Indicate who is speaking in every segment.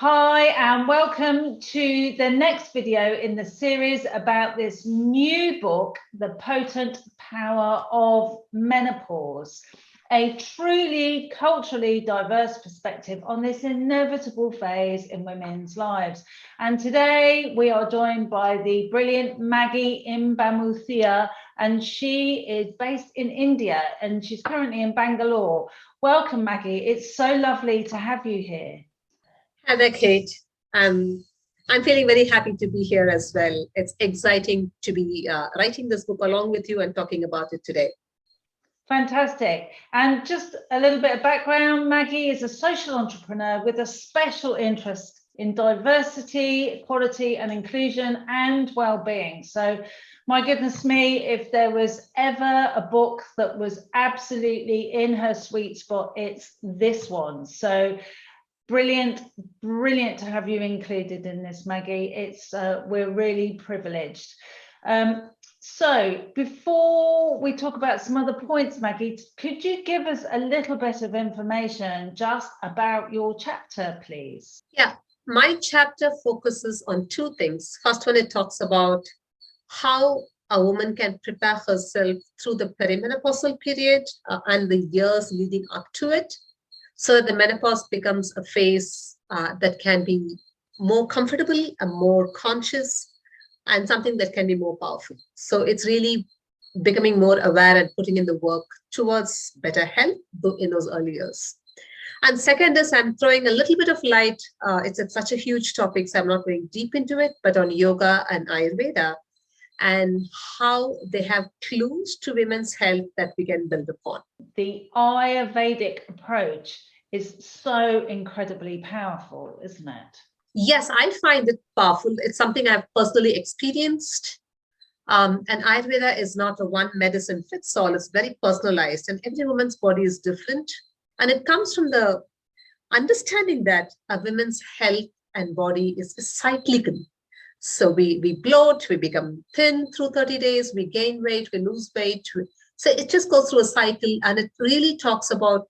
Speaker 1: Hi, and welcome to the next video in the series about this new book, The Potent Power of Menopause, a truly culturally diverse perspective on this inevitable phase in women's lives. And today we are joined by the brilliant Maggie Inbamuthiah, and she is based in India and she's currently in Bangalore. Welcome, Maggie. It's so lovely to have you here.
Speaker 2: Hi there, Kate. I'm feeling very happy to be here as well. It's exciting to be writing this book along with you and talking about it today.
Speaker 1: Fantastic. And just a little bit of background, Maggie is a social entrepreneur with a special interest in diversity, equality and inclusion and well-being. So my goodness me, if there was ever a book that was absolutely in her sweet spot, it's this one. So brilliant to have you included in this, Maggie. It's we're really privileged. So before we talk about some other points, Maggie, could you give us a little bit of information just about your chapter, please?
Speaker 2: Yeah, my chapter focuses on two things. First one, it talks about how a woman can prepare herself through the perimenopausal period and the years leading up to it, so that the menopause becomes a phase that can be more comfortable and more conscious and something that can be more powerful. So it's really becoming more aware and putting in the work towards better health in those early years. And second is I'm throwing a little bit of light. It's such a huge topic, so I'm not going deep into it, but on yoga and Ayurveda and how they have clues to women's health that we can build upon.
Speaker 1: The Ayurvedic approach is so incredibly powerful, isn't it?
Speaker 2: Yes, I find it powerful. It's something I've personally experienced. And Ayurveda is not a one medicine fits all. It's very personalized and every woman's body is different. And it comes from the understanding that a woman's health and body is cyclical. So we bloat, we become thin through 30 days, we gain weight, we lose weight. So it just goes through a cycle, and it really talks about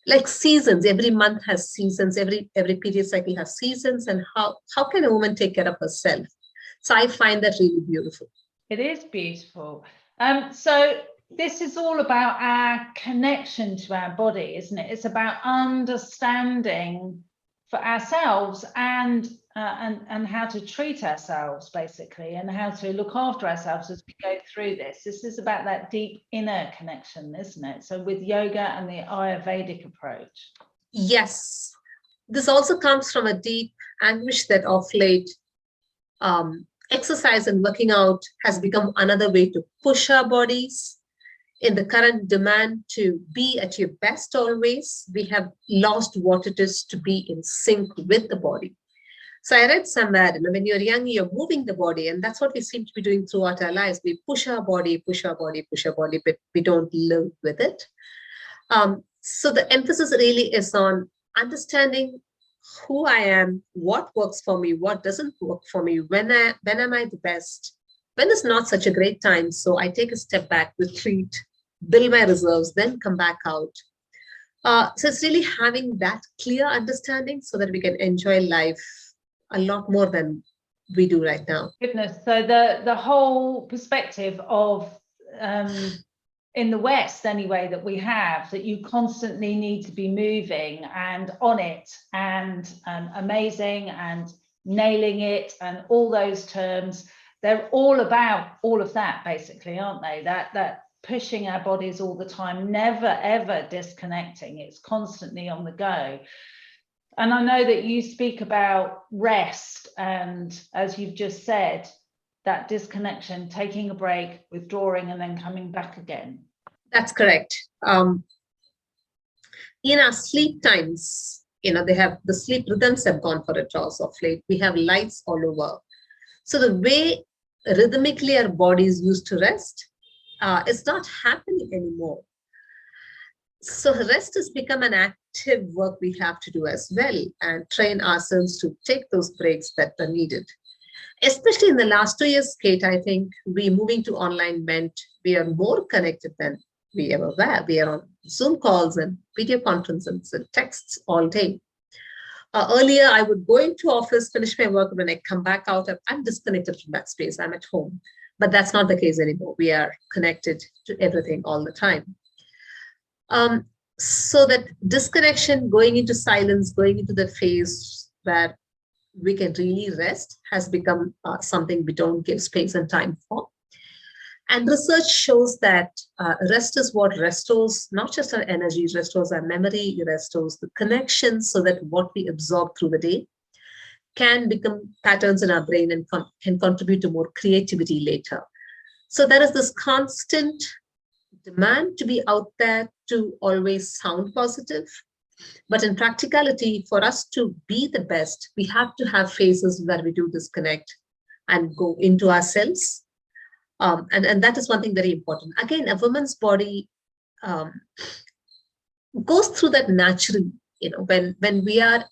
Speaker 2: like seasons. Every month has seasons, every period cycle has seasons, and how can a woman take care of herself? So I find that really beautiful.
Speaker 1: It is beautiful. So this is all about our connection to our body, isn't it? It's about understanding for ourselves and how to treat ourselves, basically, and how to look after ourselves as we go through this. This is about that deep inner connection, isn't it? So with yoga and the Ayurvedic approach.
Speaker 2: Yes, this also comes from a deep anguish that of late exercise and working out has become another way to push our bodies. In the current demand to be at your best always, we have lost what it is to be in sync with the body. So I read somewhere, when you're young, you're moving the body, and that's what we seem to be doing throughout our lives. We push our body, but we don't live with it. So the emphasis really is on understanding who I am, what works for me, what doesn't work for me, when am I the best, when is not such a great time. So I take a step back, retreat, build my reserves, then come back out. So it's really having that clear understanding so that we can enjoy life a lot more than we do right now.
Speaker 1: Goodness. So the whole perspective of in the West anyway that we have, that you constantly need to be moving and on it and amazing and nailing it and all those terms, they're all about all of that basically, aren't they? That pushing our bodies all the time, never ever disconnecting. It's constantly on the go. And I know that you speak about rest and, as you've just said, that disconnection, taking a break, withdrawing and then coming back again.
Speaker 2: That's correct. In our sleep times, they have the sleep rhythms have gone for a toss of late. We have lights all over. So the way rhythmically our bodies used to rest, it's not happening anymore. So rest has become an active work we have to do as well, and train ourselves to take those breaks that are needed. Especially in the last 2 years, Kate, I think we moving to online meant we are more connected than we ever were. We are on Zoom calls and video conferences and texts all day. Earlier, I would go into office, finish my work, and when I come back out, I'm disconnected from that space. I'm at home. But that's not the case anymore. We are connected to everything all the time. So that disconnection, going into silence, going into the phase where we can really rest has become something we don't give space and time for. And research shows that rest is what restores not just our energy, restores our memory, restores the connections so that what we absorb through the day can become patterns in our brain and can contribute to more creativity later. So there is this constant demand to be out there to always sound positive. But in practicality, for us to be the best, we have to have phases where we do disconnect and go into ourselves. And that is one thing very important. Again, a woman's body goes through that naturally. When we are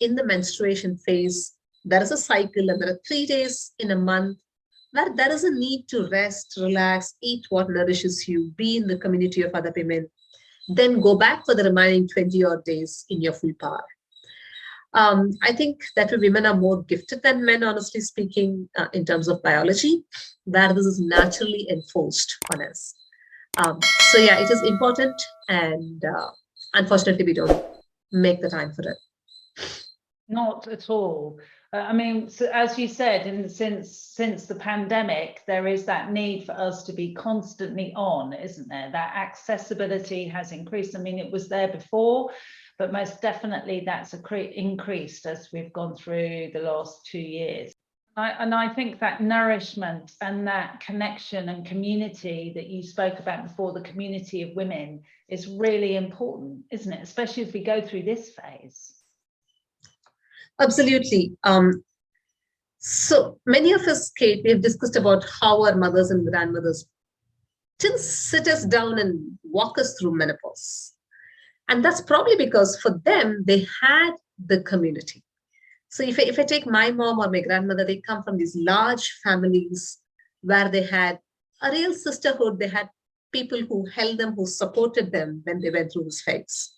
Speaker 2: in the menstruation phase, there is a cycle, and there are 3 days in a month where there is a need to rest, relax, eat what nourishes you, be in the community of other women, then go back for the remaining 20 odd days in your full power. I think that women are more gifted than men, honestly speaking, in terms of biology, where this is naturally enforced on us. So yeah, it is important, and unfortunately, we don't make the time for it.
Speaker 1: Not at all. I mean, so as you said, since the pandemic, there is that need for us to be constantly on, isn't there? That accessibility has increased. I mean, it was there before, but most definitely that's increased as we've gone through the last 2 years. And I think that nourishment and that connection and community that you spoke about before, the community of women, is really important, isn't it? Especially as we go through this phase.
Speaker 2: Absolutely. So many of us, Kate, we've discussed about how our mothers and grandmothers didn't sit us down and walk us through menopause. And that's probably because for them, they had the community. So if I take my mom or my grandmother, they come from these large families where they had a real sisterhood. They had people who held them, who supported them when they went through this phase.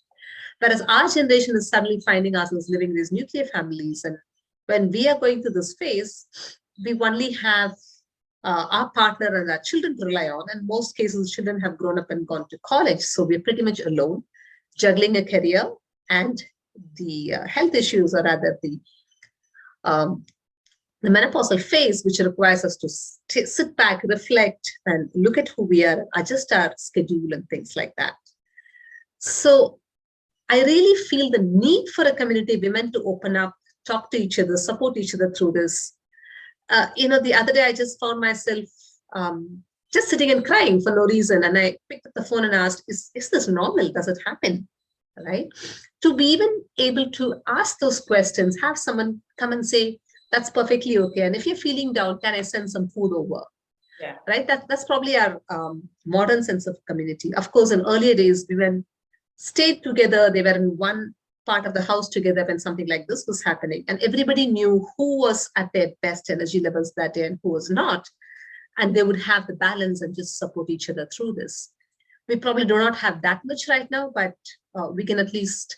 Speaker 2: Whereas our generation is suddenly finding ourselves living in these nuclear families. And when we are going through this phase, we only have our partner and our children to rely on. And in most cases, children have grown up and gone to college. So we're pretty much alone, juggling a career and the health issues, or rather the menopausal phase, which requires us to sit back, reflect, and look at who we are, adjust our schedule and things like that. So I really feel the need for a community of women to open up, talk to each other, support each other through this. The other day I just found myself just sitting and crying for no reason. And I picked up the phone and asked, is this normal? Does it happen? Right? To be even able to ask those questions, have someone come and say, that's perfectly okay. And if you're feeling down, can I send some food over?
Speaker 1: Yeah.
Speaker 2: Right? That's probably our modern sense of community. Of course, in earlier days, women stayed together. They were in one part of the house together when something like this was happening. And everybody knew who was at their best energy levels that day and who was not. And they would have the balance and just support each other through this. We probably do not have that much right now, but we can at least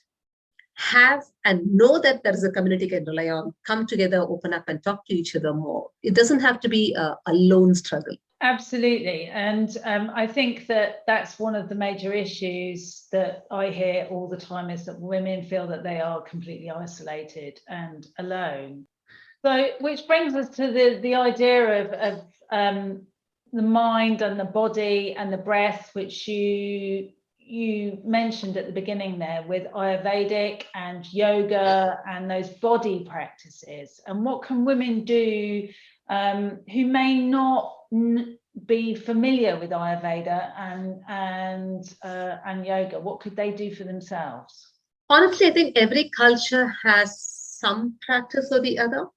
Speaker 2: have and know that there is a community can rely on, come together, open up and talk to each other more. It doesn't have to be a lone struggle.
Speaker 1: Absolutely. And I think that that's one of the major issues that I hear all the time, is that women feel that they are completely isolated and alone. So, which brings us to the idea of the mind and the body and the breath, which you mentioned at the beginning there with Ayurvedic and yoga and those body practices. And what can women do who may not be familiar with Ayurveda and yoga? What could they do for themselves?
Speaker 2: Honestly, I think every culture has some practice or the other,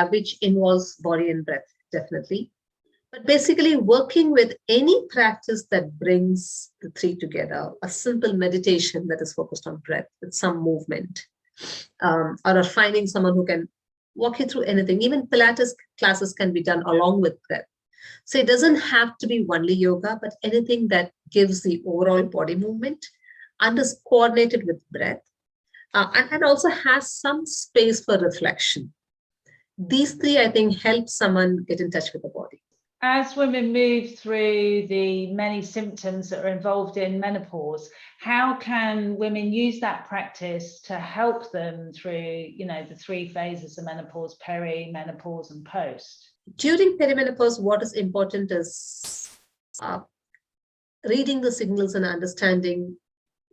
Speaker 2: which involves body and breath, definitely. But basically, working with any practice that brings the three together, a simple meditation that is focused on breath with some movement, or finding someone who can walk you through anything. Even Pilates classes can be done along with breath. So it doesn't have to be only yoga, but anything that gives the overall body movement and is coordinated with breath. and also has some space for reflection. These three, I think, help someone get in touch with the body.
Speaker 1: As women move through the many symptoms that are involved in menopause, how can women use that practice to help them through, the three phases of menopause: peri, menopause, and post?
Speaker 2: During perimenopause, what is important is reading the signals and understanding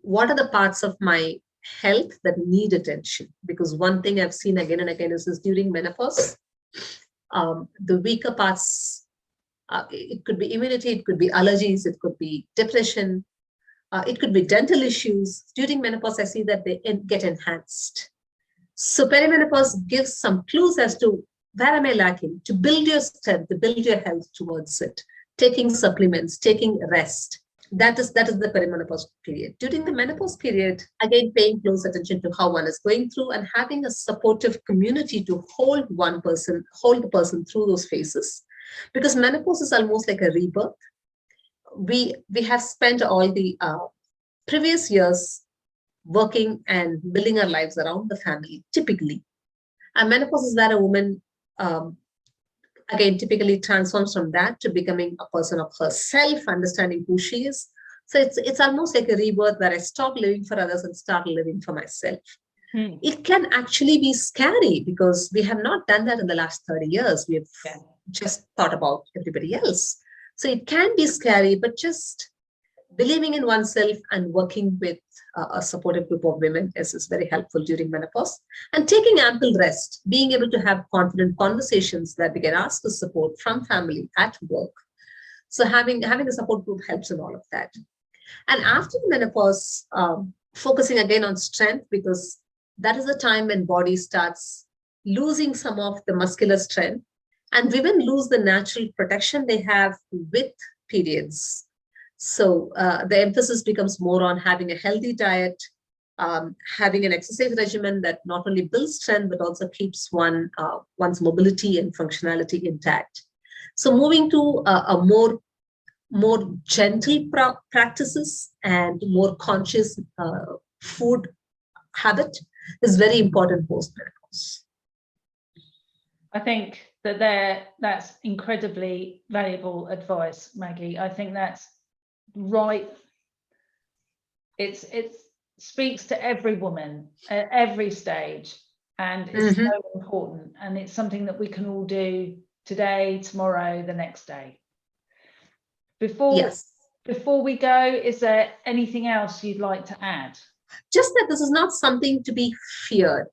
Speaker 2: what are the parts of my health that need attention. Because one thing I've seen again and again is during menopause, the weaker parts, it could be immunity, it could be allergies, it could be depression, it could be dental issues. During menopause, I see that they get enhanced. So perimenopause gives some clues as to where am I lacking, to build your strength, to build your health towards it, taking supplements, taking rest. That is the perimenopause period. During the menopause period, again, paying close attention to how one is going through and having a supportive community to hold the person through those phases. Because menopause is almost like a rebirth. We have spent all the previous years working and building our lives around the family, typically. And menopause is where a woman, again, typically transforms from that to becoming a person of herself, understanding who she is. So it's almost like a rebirth where I stop living for others and start living for myself. It can actually be scary because we have not done that in the last 30 years. We have just thought about everybody else. So it can be scary, but just believing in oneself and working with a supportive group of women is very helpful during menopause. And taking ample rest, being able to have confident conversations that we can ask for support from family at work. So having a support group helps in all of that. And after menopause, focusing again on strength, because that is the time when body starts losing some of the muscular strength, and women lose the natural protection they have with periods. So the emphasis becomes more on having a healthy diet, having an exercise regimen that not only builds strength, but also keeps one's mobility and functionality intact. So moving to a more gentle practices and more conscious food habit is very important post-menopause.
Speaker 1: I think that's incredibly valuable advice, Maggie. I think that's right. It speaks to every woman at every stage, and it's so important. And it's something that we can all do today, tomorrow, the next day. Before we go, is there anything else you'd like to add?
Speaker 2: Just that this is not something to be feared.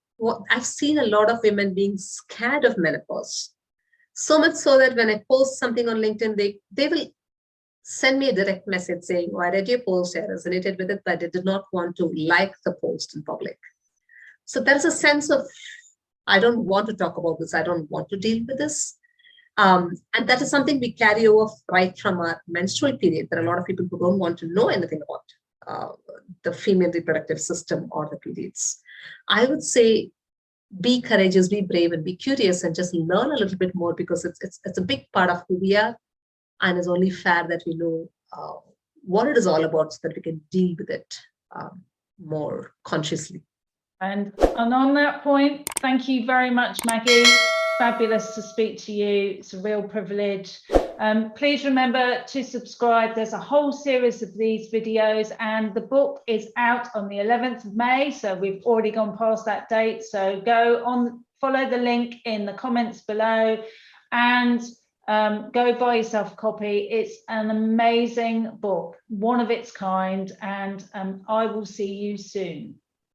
Speaker 2: I've seen a lot of women being scared of menopause. So much so that when I post something on LinkedIn, they will send me a direct message saying, oh, I read your post, I resonated with it, but I did not want to like the post in public. So there's a sense of, I don't want to talk about this. I don't want to deal with this. And that is something we carry over right from our menstrual period. There are a lot of people who don't want to know anything about the female reproductive system or the periods. I would say be courageous, be brave, and be curious, and just learn a little bit more, because it's a big part of who we are, and it's only fair that we know what it is all about so that we can deal with it more consciously.
Speaker 1: And on that point, thank you very much, Maggie. Fabulous to speak to you. It's a real privilege. Please remember to subscribe. There's a whole series of these videos, and the book is out on the 11th of May. So we've already gone past that date. So go on, follow the link in the comments below, and go buy yourself a copy. It's an amazing book, one of its kind, and I will see you soon.